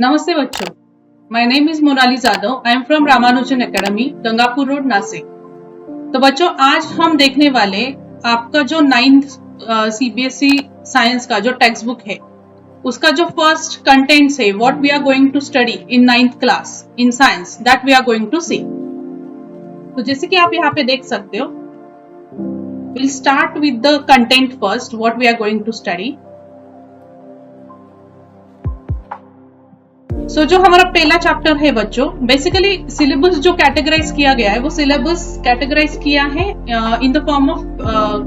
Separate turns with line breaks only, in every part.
नमस्ते बच्चों, my name is Monali Jadhav. I am from Ramanujan academy, Gangapur road, Nashik. तो बच्चों, आज हम देखने वाले आपका जो 9th सीबीएसई साइंस का जो टेक्स्ट बुक है उसका जो फर्स्ट कंटेंट्स है, what we are going to study in 9th class in science, that we are going to see. तो जैसे कि आप यहाँ पे देख सकते हो, will start with the content first, what we are going to study. So जो हमारा पहला चैप्टर है बच्चों, बेसिकली सिलेबस जो कैटेगराइज किया गया है वो सिलेबस कैटेगराइज किया है in the form of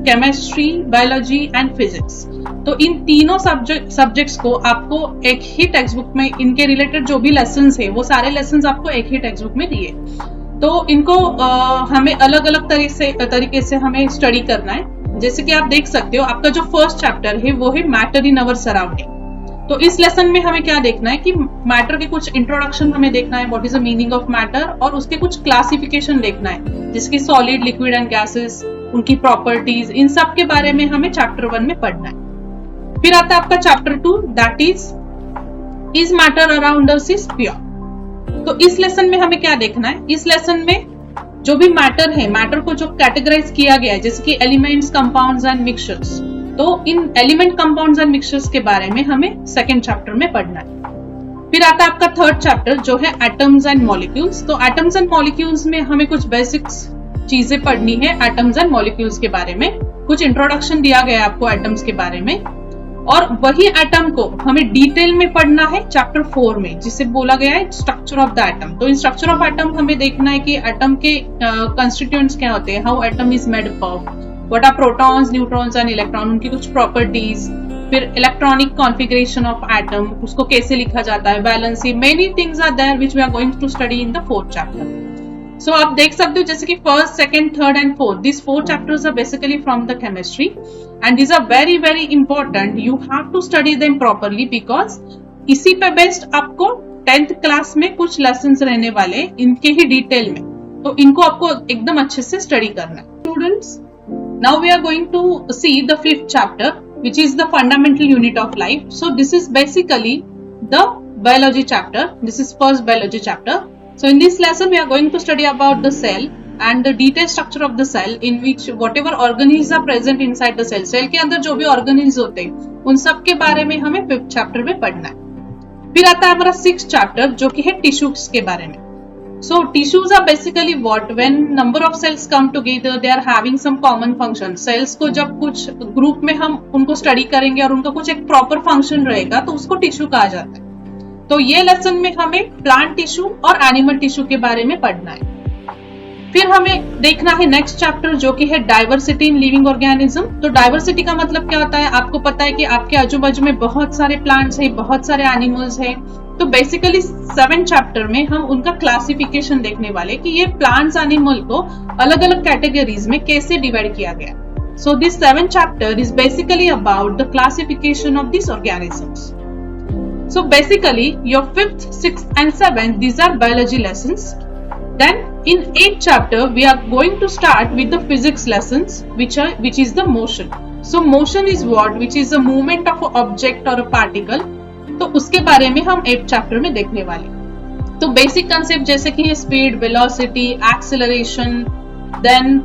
chemistry, biology and physics. तो इन तीनों सब्जेक्ट्स को आपको एक ही टेक्स्ट बुक में, इनके रिलेटेड जो भी लेसन्स है वो सारे लेसन्स आपको एक ही टेक्स्ट बुक में दिए। तो इनको हमें अलग अलग तरीके से हमें स्टडी करना है। जैसे कि आप देख सकते हो, आपका जो फर्स्ट चैप्टर है वो है मैटर इन अवर सराउंडिंग। तो इस लेसन में हमें क्या देखना है कि मैटर के कुछ इंट्रोडक्शन हमें देखना है, what is the meaning of matter, और उसके कुछ क्लासिफिकेशन देखना है, जिसकी सॉलिड, लिक्विड एंड गैसेस, उनकी प्रॉपर्टीज, इन सब के बारे में हमें चैप्टर 1 में पढ़ना है। फिर आता है आपका chapter 2, that is matter around us is pure. तो इस लेसन में हमें क्या देखना है, इस लेसन में जो भी मैटर है, मैटर को जो कैटेगराइज किया गया है, जैसे कि एलिमेंट्स, कंपाउंड्स एंड मिक्सचर्स, तो इन एलिमेंट, कंपाउंड्स एंड मिक्सचर्स के बारे में हमें सेकेंड चैप्टर में पढ़ना है। फिर आता है आपका थर्ड चैप्टर जो है एटम्स एंड मॉलिक्यूल्स। तो एटम्स एंड मॉलिक्यूल्स में हमें कुछ बेसिक्स चीजें पढ़नी है एटम्स एंड मॉलिक्यूल्स के बारे में। कुछ इंट्रोडक्शन दिया गया है आपको एटम्स के बारे में, और वही एटम को हमें डिटेल में पढ़ना है चैप्टर 4 में, जिसे बोला गया है स्ट्रक्चर ऑफ द एटम। तो इन स्ट्रक्चर ऑफ एटम हमें देखना है कि एटम के कंस्टिट्यूएंट्स क्या होते हैं, how atom is made up of, what are protons, neutrons and electron, उनकी कुछ प्रॉपर्टीज। फिर इलेक्ट्रॉनिक कॉन्फ़िगरेशन ऑफ एटम, उसको कैसे लिखा जाता है, valency, many things are there which we are going to study in the 4th chapter. So आप देख सकते हो, जैसे कि first, second, third and fourth, this 4 chapters are basically from the chemistry and these are very very important. You have to study them properly, because इसी पे based आपको 10th class में कुछ लेसन्स रहने वाले इनके ही डिटेल में, तो इनको आपको एकदम अच्छे से स्टडी करना है। Students, now we are going to see the 5th chapter, which is the fundamental unit of life. So this is basically the biology chapter. This is first biology chapter. So in this lesson we are going to study about the cell and the detailed structure of the cell, in which whatever organisms are present inside the cell, cell के अंदर जो भी organisms होते हैं उन सब के बारे में हमें 5th chapter में पढ़ना है। फिर आता है हमारा 6th chapter जो कि है टिश्यूज के बारे में। So tissues are basically what, when number of cells come together, they are having some common function. Cells को जब कुछ ग्रुप में हम उनको स्टडी करेंगे और उनका कुछ एक प्रॉपर फंक्शन रहेगा तो उसको टिश्यू कहा जाता है। तो ये लेसन में हमें प्लांट टिश्यू और एनिमल टिश्यू के बारे में पढ़ना है। फिर हमें देखना है नेक्स्ट चैप्टर जो कि है डाइवर्सिटी इन लिविंग ऑर्गेनिज्म। तो डाइवर्सिटी का मतलब क्या होता है, आपको पता है कि आपके आजू बाजू में बहुत सारे प्लांट्स है, बहुत सारे एनिमल्स है। तो बेसिकली 7th चैप्टर में हम उनका क्लासिफिकेशन देखने वाले कि ये प्लांट्स, एनिमल को अलग अलग कैटेगरीज में कैसे डिवाइड किया गया। So this 7th chapter is basically about the classification of this organisms. So basically your 5th, 6th and 7th, these are biology lessons. Then in 8th chapter we are going to start with the physics lessons, which is the motion. So motion is what, which is the movement of an object or a particle. तो उसके बारे में हम 8th chapter में देखने वाले। तो basic concept जैसे कि speed, velocity, acceleration, then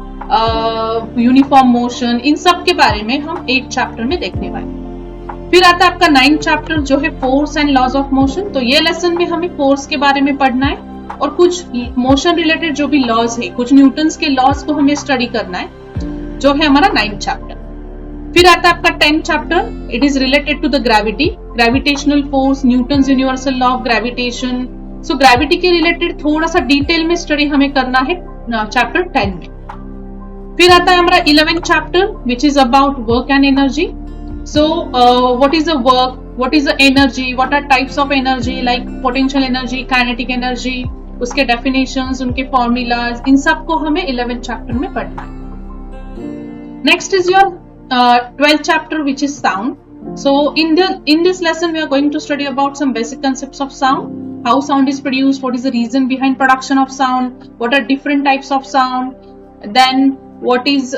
uniform motion, इन सब के बारे में हम 8th चैप्टर में देखने वाले। फिर आता है आपका 9th चैप्टर जो है force and laws of motion. तो ये लेसन में हमें फोर्स के बारे में पढ़ना है और कुछ मोशन रिलेटेड जो भी लॉज है, कुछ न्यूटन्स के लॉज को हमें स्टडी करना है, जो है हमारा 9th चैप्टर। फिर आता है आपका 10th chapter, it is related to the gravity, gravitational force, Newton's universal law of gravitation. So gravity के रिलेटेड थोड़ा सा डिटेल में स्टडी हमें करना है चैप्टर 10 में। फिर आता है हमारा 11th chapter, which is about work and energy. So what is the work, what is the energy, what are types of energy, like potential energy, kinetic energy, उसके डेफिनेशंस, उनके फॉर्मूलाज, इन सब को हमें 11th चैप्टर में पढ़ना है। Next is your 12th chapter, which is sound. So in this lesson we are going to study about some basic concepts of sound, how sound is produced, what is the reason behind production of sound, what are different types of sound, then what is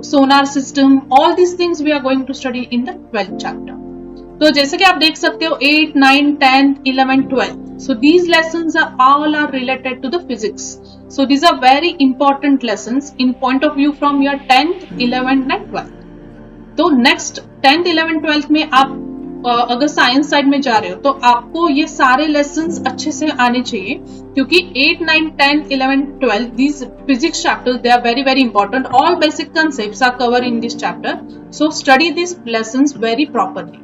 sonar system. All these things we are going to study in the 12th chapter. तो जैसे कि आप देख सकते हो 8, 9, 10, 11, 12. So these lessons are all are related to the physics. So these are very important lessons in point of view from your 10th, 11th and 12th. तो next 10th, 11th, 12th में आप अगर साइंस साइड में जा रहे हो तो आपको ये सारे लेसन्स अच्छे से आने चाहिए, क्योंकि 8, 9, 10, 11, 12 these physics chapters they are very very important. All basic concepts are covered in this chapter, so study these lessons very properly.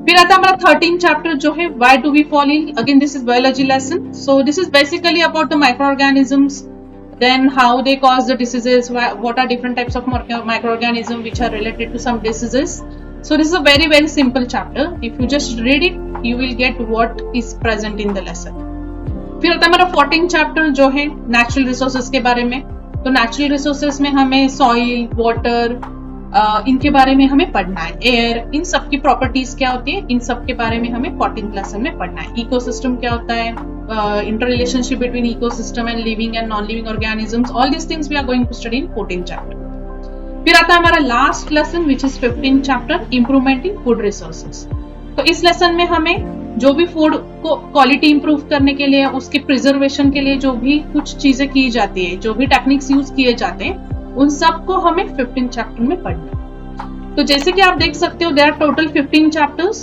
फिर आता है हमारा 13th चैप्टर जो है why do we fall ill. Again this is biology lesson, so this is basically about the microorganisms, then how they cause the diseases, what are different types of microorganisms which are related to some diseases. So this is a very very simple chapter. If you just read it, you will get what is present in the lesson. फिर आता है हमारा 14th chapter जो है natural resources के बारे में. तो नेचुरल रिसोर्सेज में हमें सॉइल, वाटर, इनके बारे में हमें पढ़ना है. एयर, इन सब की प्रॉपर्टीज क्या होती है, इन सब के बारे में हमें 14th लेसन में पढ़ना है. इकोसिस्टम क्या होता है, inter relationship between ecosystem and living and non living organisms, all this things we are going to study in 14th chapter. फिर आता है हमारा last lesson which is 15th chapter, improvement in food resources. तो इस lesson में हमें जो भी फूड को क्वालिटी इंप्रूव करने के लिए, उसके प्रिजर्वेशन के लिए जो भी कुछ चीजें की जाती है, जो भी टेक्निक्स यूज किए जाते हैं, उन सब को हमें 15th चैप्टर में पढ़ना है. तो जैसे कि आप देख सकते हो there are total 15 chapters.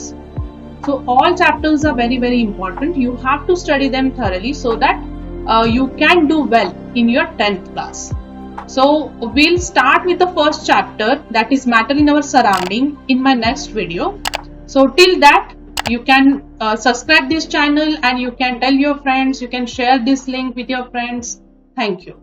So all chapters are very very important. You have to study them thoroughly so that you can do well in your 10th class. So we'll start with the first chapter, that is matter in our surrounding, in my next video. So till that you can subscribe this channel and you can tell your friends, you can share this link with your friends. Thank you.